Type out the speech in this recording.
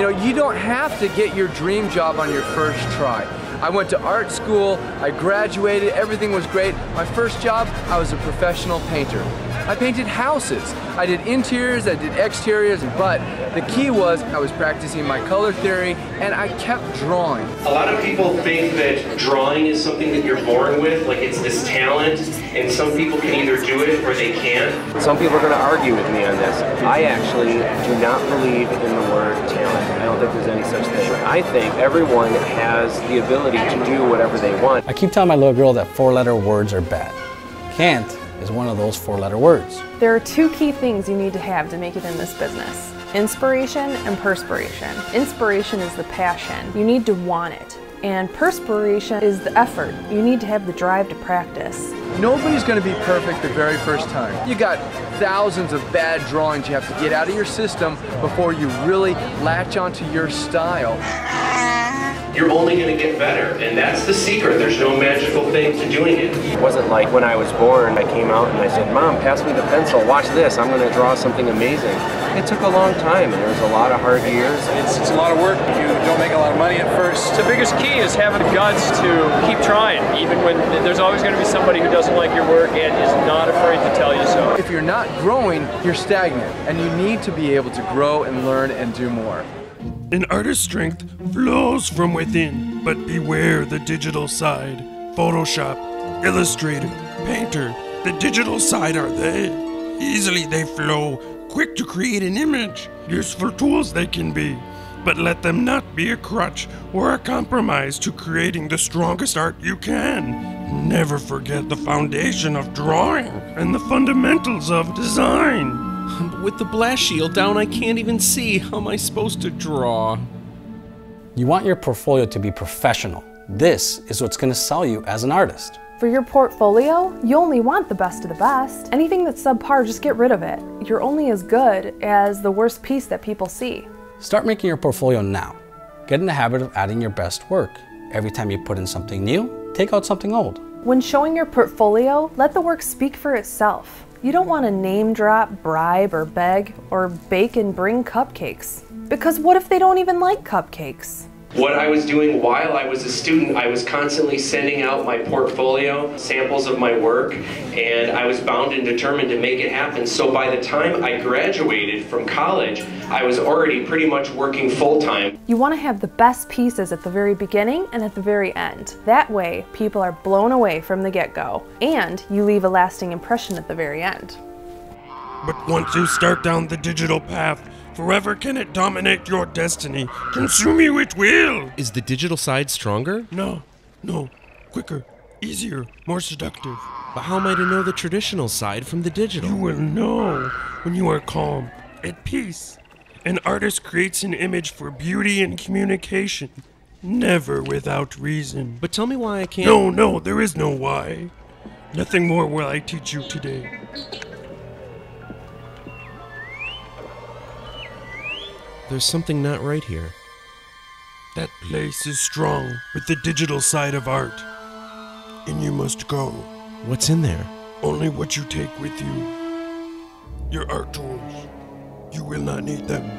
You know, you don't have to get your dream job on your first try. I went to art school, I graduated, everything was great. My first job, I was a professional painter. I painted houses. I did interiors, I did exteriors, but the key was I was practicing my color theory and I kept drawing. A lot of people think that drawing is something that you're born with, like it's this talent, and some people can either do it or they can't. Some people are going to argue with me on this. I actually do not believe in the word talent. I don't think there's any such thing. I think everyone has the ability to do whatever they want. I keep telling my little girl that four-letter words are bad. Can't is one of those four-letter words. There are two key things you need to have to make it in this business: inspiration and perspiration. Inspiration is the passion. You need to want it. And perspiration is the effort. You need to have the drive to practice. Nobody's going to be perfect the very first time. You got thousands of bad drawings you have to get out of your system before you really latch onto your style. You're only going to get better, and that's the secret. There's no magical thing to doing it. It wasn't like when I was born, I came out and I said, "Mom, pass me the pencil, watch this, I'm going to draw something amazing." It took a long time, and there was a lot of hard years. It's a lot of work. You don't make a lot of money at first. The biggest key is having the guts to keep trying, even when there's always going to be somebody who doesn't like your work and is not afraid to tell you so. If you're not growing, you're stagnant, and you need to be able to grow and learn and do more. An artist's strength flows from within, but beware the digital side. Photoshop, Illustrator, Painter, the digital side are they. Easily they flow, quick to create an image. Useful tools they can be, but let them not be a crutch or a compromise to creating the strongest art you can. Never forget the foundation of drawing and the fundamentals of design. With the blast shield down, I can't even see. How am I supposed to draw? You want your portfolio to be professional. This is what's going to sell you as an artist. For your portfolio, you only want the best of the best. Anything that's subpar, just get rid of it. You're only as good as the worst piece that people see. Start making your portfolio now. Get in the habit of adding your best work. Every time you put in something new, take out something old. When showing your portfolio, let the work speak for itself. You don't want to name drop, bribe, or beg, or bake and bring cupcakes. Because what if they don't even like cupcakes? What I was doing while I was a student, I was constantly sending out my portfolio, samples of my work, and I was bound and determined to make it happen. So by the time I graduated from college, I was already pretty much working full-time. You want to have the best pieces at the very beginning and at the very end. That way, people are blown away from the get-go, and you leave a lasting impression at the very end. But once you start down the digital path, forever can it dominate your destiny. Consume you it will. Is the digital side stronger? No. Quicker, easier, more seductive. But how am I to know the traditional side from the digital? You will know when you are calm, at peace. An artist creates an image for beauty and communication, never without reason. But tell me why I can't... No, there is no why. Nothing more will I teach you today. There's something not right here. That place is strong with the digital side of art. And you must go. What's in there? Only what you take with you. Your art tools. You will not need them.